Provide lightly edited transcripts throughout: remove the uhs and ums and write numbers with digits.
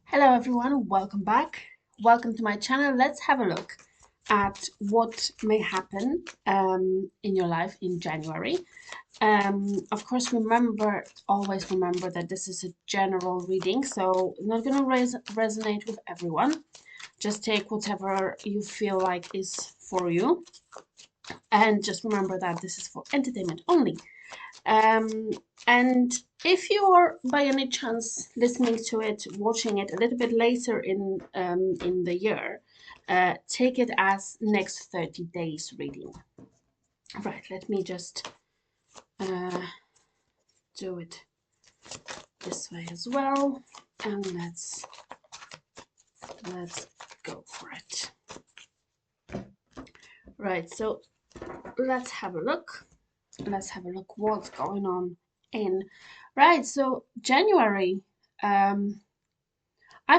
Hello everyone, welcome back. Welcome to my channel. Let's have a look at what may happen in your life in January. Of course, always remember that this is a general reading, so not going to resonate with everyone. Just take whatever you feel like is for you. And just remember that this is for entertainment only. Um, and if you're by any chance listening to it, watching it a little bit later in the year, take it as next 30 days reading. Right, let me just do it this way as well, and let's go for it. Right, so let's have a look. Let's have a look what's going on in. Right, so January. I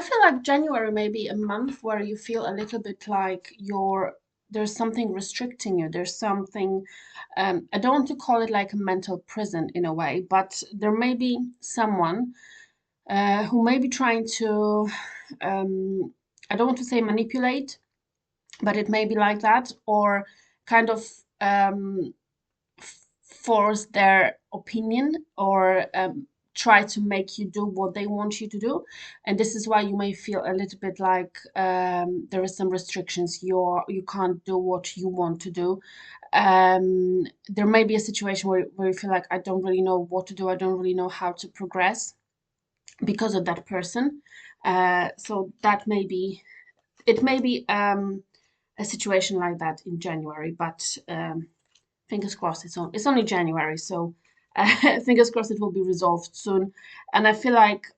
feel like January may be a month where you feel a little bit like there's something restricting you. There's something, I don't want to call it like a mental prison in a way, but there may be someone who may be trying to, I don't want to say manipulate, but it may be like that, or kind of force their opinion or try to make you do what they want you to do. And this is why you may feel a little bit like there is some restrictions. You can't do what you want to do. There may be a situation where you feel like I don't really know what to do. I don't really know how to progress because of that person. So that may be it may be a situation like that in January, but fingers crossed. It's only January, so fingers crossed it will be resolved soon. And I feel like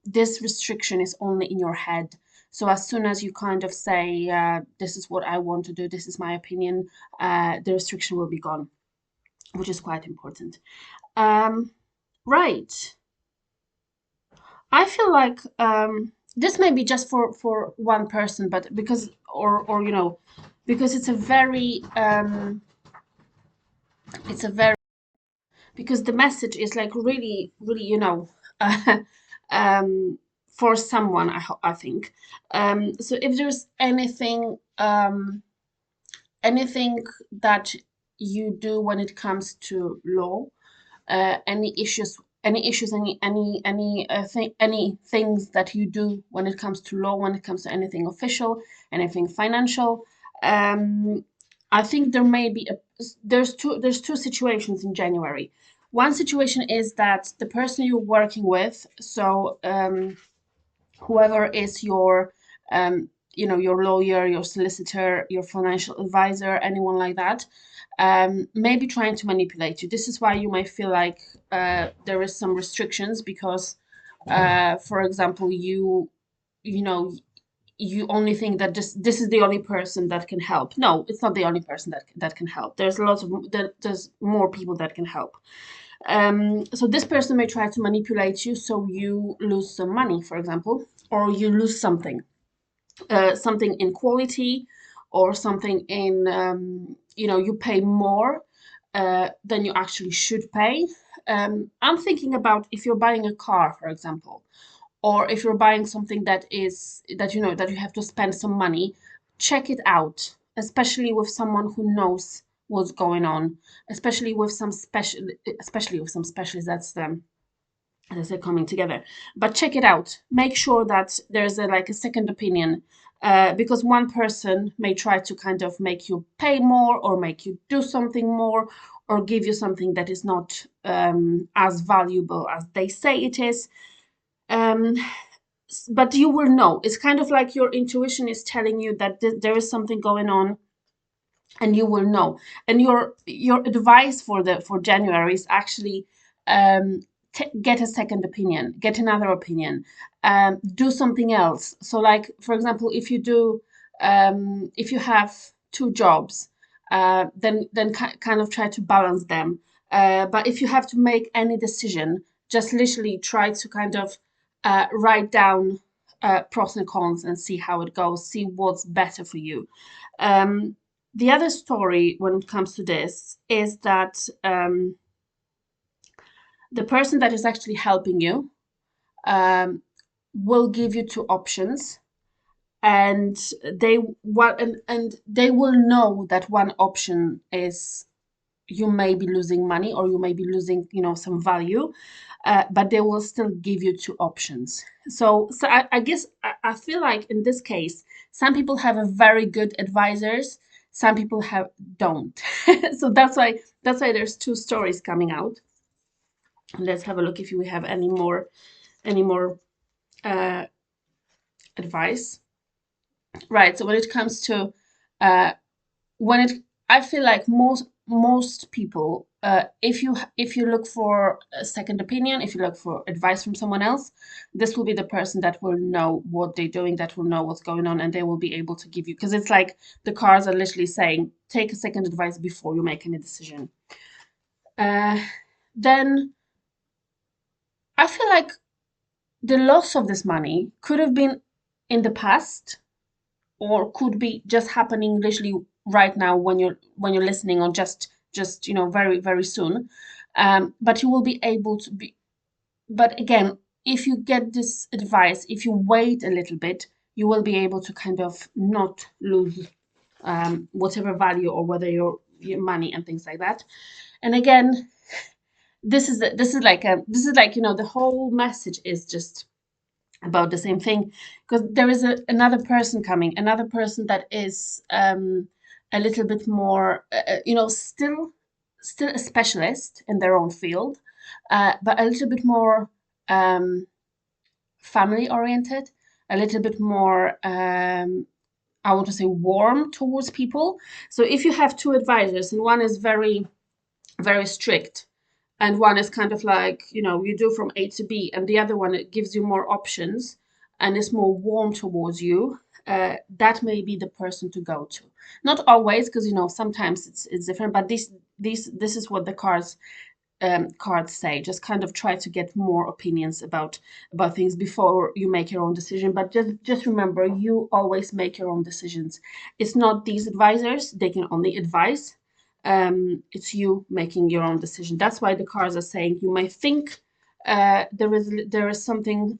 this restriction is only in your head. So as soon as you kind of say, this is what I want to do, this is my opinion, the restriction will be gone, which is quite important. Right. I feel like this may be just for one person, but because or because it's a very because the message is like really really for someone. I think so if there's anything that you do when it comes to law, any things that you do when it comes to law, when it comes to anything official, anything financial. um I think there's two situations in January. One situation is that the person you're working with, so whoever is your your lawyer, your solicitor, your financial advisor, anyone like that, may be trying to manipulate you. This is why you might feel like there is some restrictions because for example, you know you only think that this is the only person that can help. No, it's not the only person that can help. There's more people that can help. So this person may try to manipulate you so you lose some money, for example, or you lose something in quality, or something in you pay more than you actually should pay. I'm thinking about if you're buying a car, for example, or if you're buying something that you have to spend some money. Check it out, especially with someone who knows what's going on, especially with some specialists. That's as I say, coming together. But check it out. Make sure that there's a second opinion, because one person may try to kind of make you pay more, or make you do something more, or give you something that is not as valuable as they say it is. Um, but you will know. It's kind of like your intuition is telling you that there is something going on, and you will know. And your advice for January is actually um, get a second opinion, get another opinion, do something else. So, like for example, if you have two jobs, then kind of try to balance them. But if you have to make any decision, just literally try to kind of write down pros and cons and see how it goes, see what's better for you. Um, the other story when it comes to this is that the person that is actually helping you, um, will give you two options, and they will know that one option is you may be losing money or you may be losing, some value, but they will still give you two options. So I guess I feel like in this case, some people have a very good advisors, some people have don't. So that's why there's two stories coming out. Let's have a look if we have any more uh, advice. Right. So when it comes to uh, when it I feel like most people, if you look for a second opinion, if you look for advice from someone else, this will be the person that will know what they're doing, that will know what's going on, and they will be able to give you, because it's like the cards are literally saying take a second advice before you make any decision. uh, then I feel like the loss of this money could have been in the past, or could be just happening literally right now when you're listening, or just very very soon. But you will be able to be but again, if you get this advice, if you wait a little bit, you will be able to kind of not lose whatever value, or whether your money and things like that. And again, this is like the whole message is just about the same thing, because there is another person coming, another person that is a little bit more, still a specialist in their own field, but a little bit more um, family oriented, a little bit more, I want to say, warm towards people. So if you have two advisors, and one is very very strict, and one is kind of like, you do from A to B, and the other one, it gives you more options and is more warm towards you, that may be the person to go to. Not always, because sometimes it's different, but this is what the cards say. Just kind of try to get more opinions about things before you make your own decision. But just remember, you always make your own decisions. It's not these advisors; they can only advise. It's you making your own decision. That's why the cards are saying you may think there is something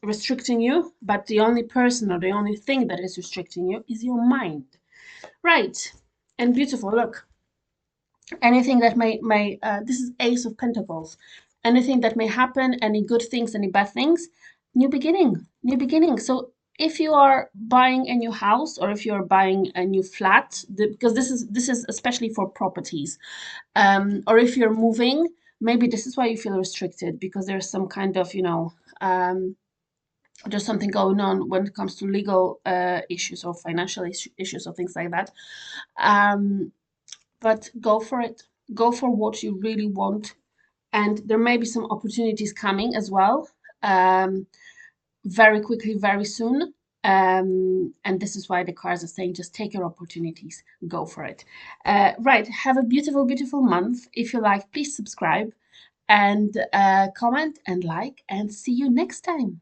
restricting you, but the only person or the only thing that is restricting you is your mind. Right. And beautiful. Look, anything that may this is Ace of Pentacles. Anything that may happen, any good things, any bad things, new beginning. So if you are buying a new house, or if you're buying a new flat, because this is especially for properties, or if you're moving, maybe this is why you feel restricted, because there's some kind of, there's something going on when it comes to legal issues, or financial issues, or things like that. um, but go for it. Go for what you really want. And there may be some opportunities coming as well, very quickly, very soon. And this is why the cards are saying just take your opportunities, go for it. Right. Have a beautiful, beautiful month. If you like, please subscribe and comment and like, and see you next time.